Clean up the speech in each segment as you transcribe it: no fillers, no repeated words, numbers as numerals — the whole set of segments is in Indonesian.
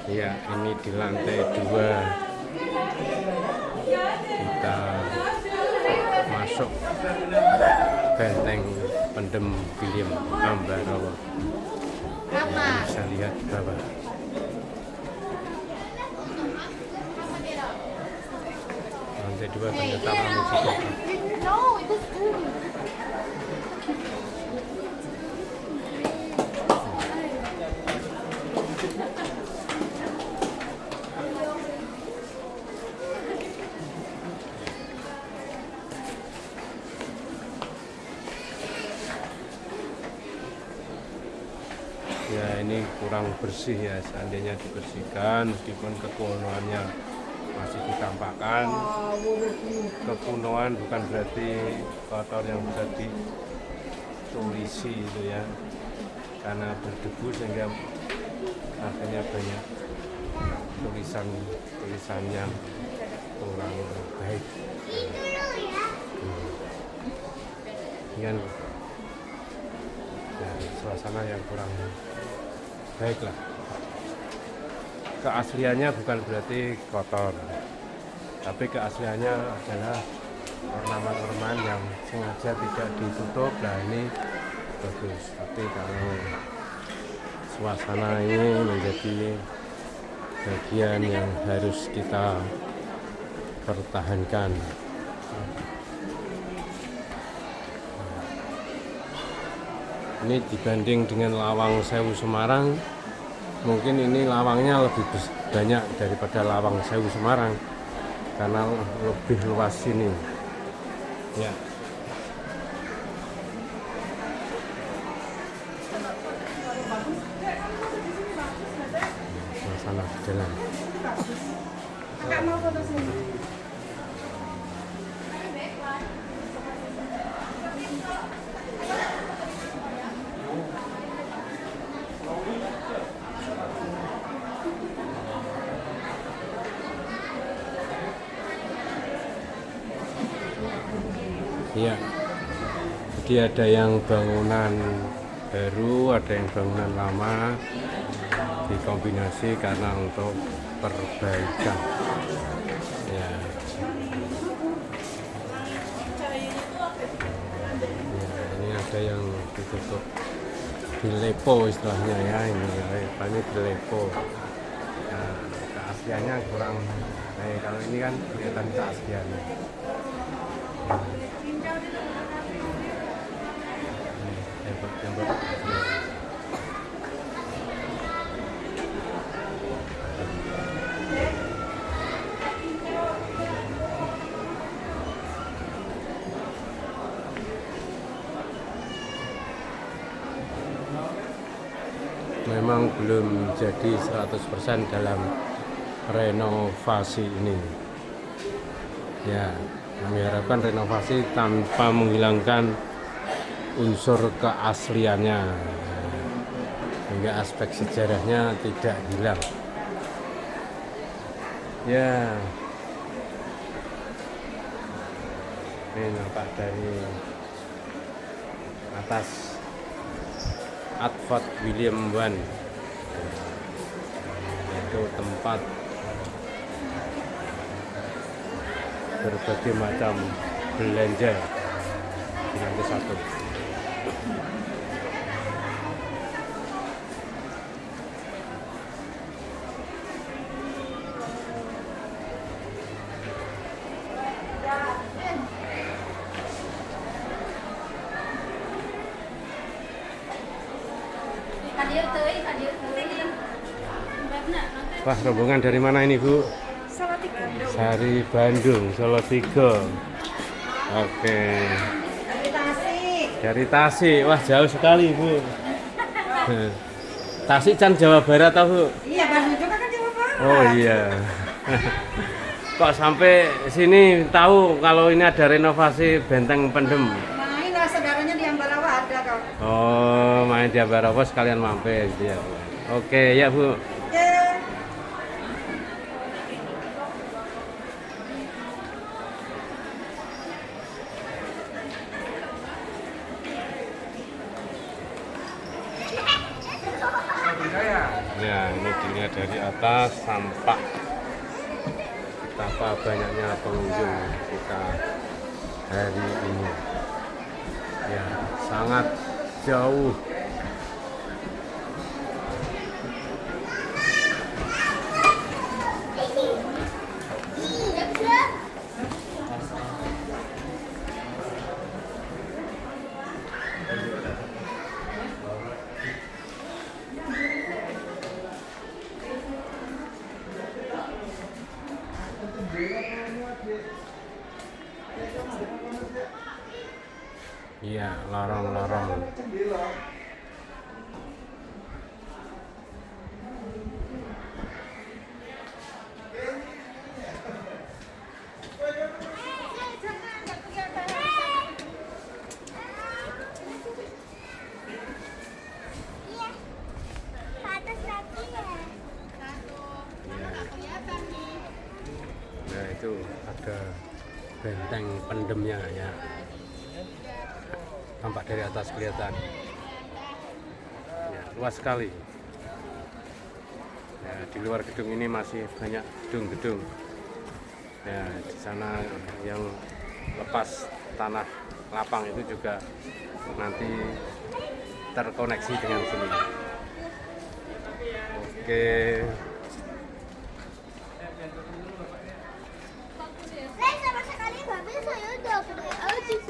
Ya, ini di lantai 2 kita masuk benteng pendem William Ambarawa. Bisa lihat di bawah. Lantai 2 ternyata ramai juga. No, it is good. Ya, ini kurang bersih ya, seandainya dibersihkan meskipun kekunoannya masih ditampakkan. Kekunoan bukan berarti kotor yang bisa ditulisi itu ya, karena berdebu sehingga akhirnya banyak tulisan yang kurang baik. Ini kan ya, suasana yang kurang baik lah. Keasliannya bukan berarti kotor, tapi keasliannya adalah ornamen-ornamen yang sengaja tidak ditutup. Nah, ini bagus, tapi kalau suasana ini menjadi bagian yang harus kita pertahankan. Ini dibanding dengan Lawang Sewu Semarang, mungkin ini lawangnya lebih banyak daripada Lawang Sewu Semarang karena lebih luas sini. Ya. Suasana di dalam. Kakak mau foto sini. Iya, jadi ada yang bangunan baru, ada yang bangunan lama, dikombinasi karena untuk perbaikan. Ya. Ya, ini ada yang ditutup dilepo istilahnya ya, ini dilepo. Nah, keasliannya kurang. Kalau ini kan kelihatan keasliannya. Tembok-tembok. Memang belum jadi 100% dalam renovasi ini. Ya, kami harapkan renovasi tanpa menghilangkan unsur keasliannya, hingga aspek sejarahnya tidak hilang. Ya, ini nampak dari atas Advot William I, itu tempat berbagai macam belanja di lantai 1. Wah, rombongan dari mana ini, Bu? Salatiga. Dari Bandung, Solo 3. Oke. Dari Tasik. Dari Tasik. Wah, jauh sekali, Bu. Tasik kan Jawa Barat tau, Bu? Iya, Bandung juga kan Jawa Barat. Oh iya. Kok sampai sini tahu kalau ini ada renovasi benteng pendem? Main lah, saudaranya di Ambarawa ada kok. Oh, main di Ambarawa sekalian mampir gitu ya, Bu. Oke, ya, Bu. Ya. Ya, ini dilihat dari wisata Sampak. Betapa banyaknya pengunjung kita hari ini. Ya, sangat jauh. Iya, lorong-lorong. Nah, itu ada benteng pendemnya ya. Tampak dari atas kelihatan. Ya, luas sekali. Ya, di luar gedung ini masih banyak gedung-gedung. Ya, di sana yang lepas tanah lapang itu juga nanti terkoneksi dengan sini. Oke. Sama sekali babi saya udah beli LCD.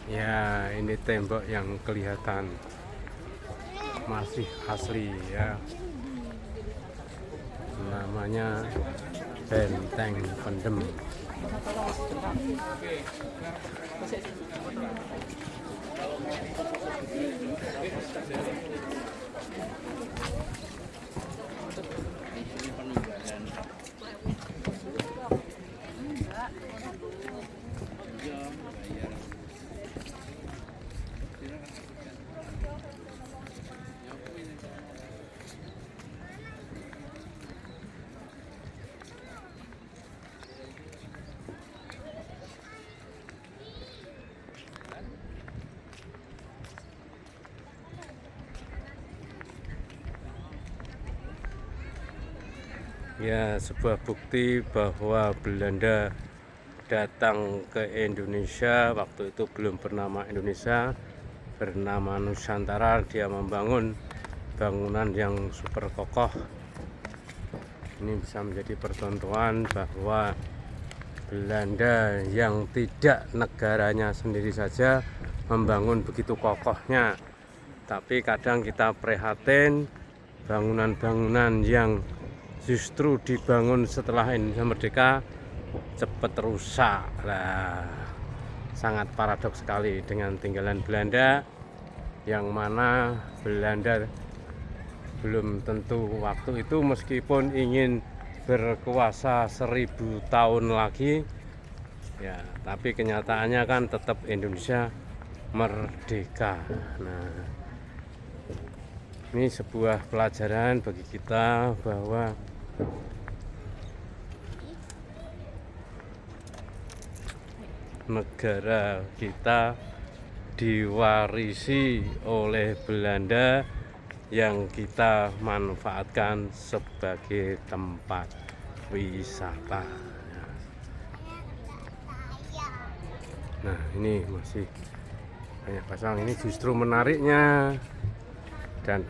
Ya, ini tembok yang kelihatan masih asli ya. Namanya Benteng Pendem. Ya, sebuah bukti bahwa Belanda datang ke Indonesia. Waktu itu belum bernama Indonesia, bernama Nusantara. Dia membangun bangunan yang super kokoh. Ini bisa menjadi percontohan bahwa Belanda yang tidak negaranya sendiri saja membangun begitu kokohnya. Tapi kadang kita prihatin bangunan-bangunan yang justru dibangun setelah Indonesia merdeka cepat rusak. Nah, sangat paradoks sekali dengan tinggalan Belanda, yang mana Belanda belum tentu waktu itu meskipun ingin berkuasa 1000 tahun lagi ya, tapi kenyataannya kan tetap Indonesia merdeka. Nah, ini sebuah pelajaran bagi kita bahwa negara kita diwarisi oleh Belanda yang kita manfaatkan sebagai tempat wisata. Nah, ini masih banyak pasang. Ini justru menariknya, dan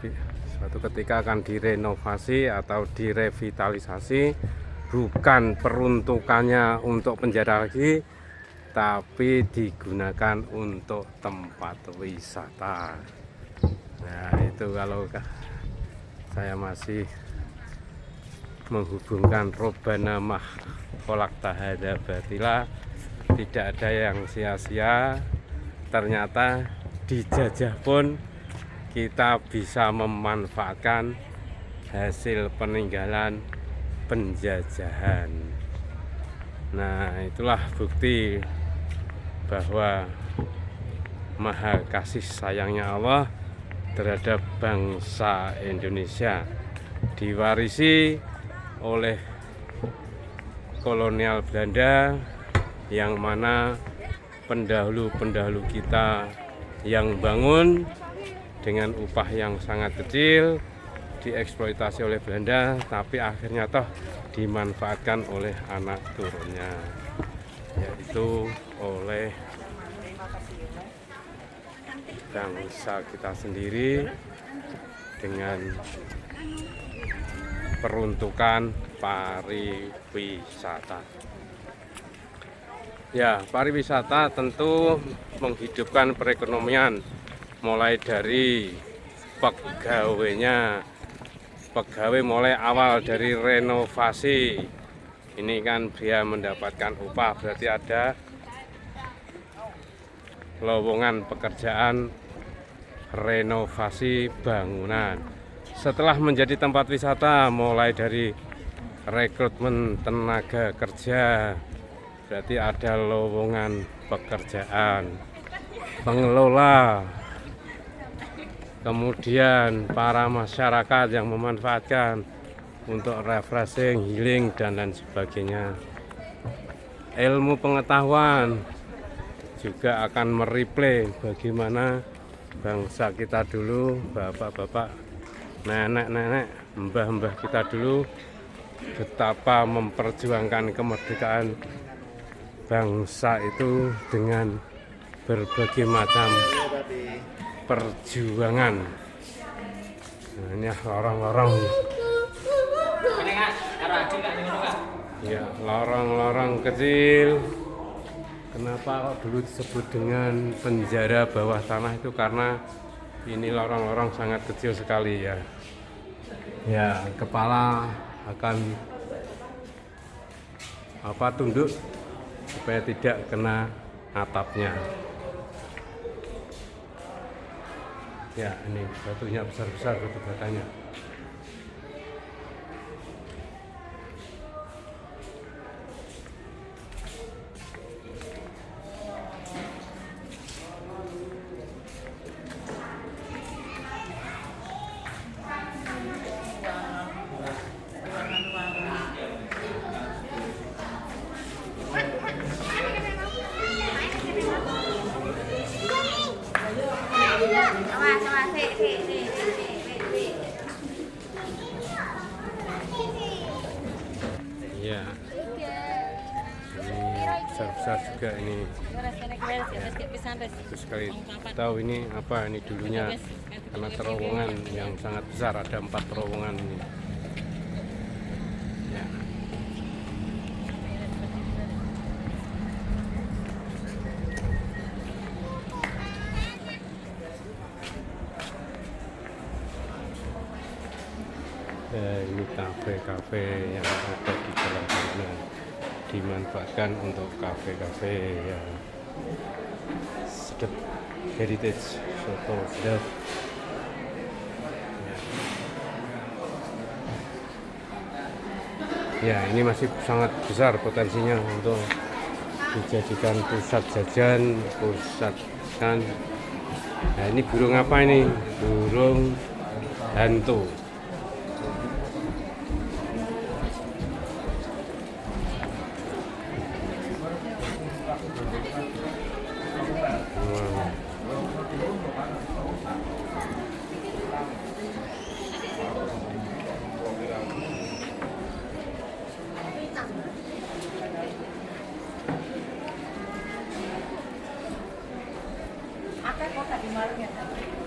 suatu ketika akan direnovasi atau direvitalisasi, bukan peruntukannya untuk penjara lagi, tapi digunakan untuk tempat wisata. Nah, itu kalau saya masih menghubungkan Robbana mah khalaqta hadza batila, tidak ada yang sia-sia. Ternyata dijajah pun kita bisa memanfaatkan hasil peninggalan penjajahan. Nah, itulah bukti bahwa maha kasih sayangnya Allah terhadap bangsa Indonesia, diwarisi oleh kolonial Belanda, yang mana pendahulu-pendahulu kita yang bangun dengan upah yang sangat kecil, dieksploitasi oleh Belanda, tapi akhirnya toh dimanfaatkan oleh anak turunnya, yaitu oleh bangsa kita sendiri dengan peruntukan pariwisata. Ya, pariwisata tentu menghidupkan perekonomian, mulai dari pegawainya. Pegawai mulai awal dari renovasi. Ini kan dia mendapatkan upah, berarti ada lowongan pekerjaan renovasi bangunan. Setelah menjadi tempat wisata, mulai dari rekrutmen tenaga kerja, berarti ada lowongan pekerjaan pengelola, kemudian para masyarakat yang memanfaatkan untuk refreshing, healing, dan lain sebagainya. Ilmu pengetahuan juga akan mereplay bagaimana bangsa kita dulu, bapak-bapak, nenek-nenek, mbah-mbah kita dulu, betapa memperjuangkan kemerdekaan bangsa itu dengan berbagai macam perjuangan. Nah, ini lorong-lorong, ya, lorong-lorong kecil. Kenapa kok dulu disebut dengan penjara bawah tanah? Itu karena ini lorong-lorong sangat kecil sekali, ya. Ya, kepala akan tunduk supaya tidak kena atapnya. Ya, ini batunya besar-besar, batu batanya. Ya, ini besar-besar juga ini. Ya, terus sekali tahu ini apa ini dulunya, karena terowongan yang sangat besar, ada 4 terowongan ini. Ya. Ini kafe-kafe yang ada di dalam bangunan, dimanfaatkan untuk kafe-kafe yang sedap, heritage, soto sedap. Ya, ini masih sangat besar potensinya untuk dijadikan pusat jajan, pusat kan. Nah, ini burung apa ini? Burung hantu. kota di Malang ya.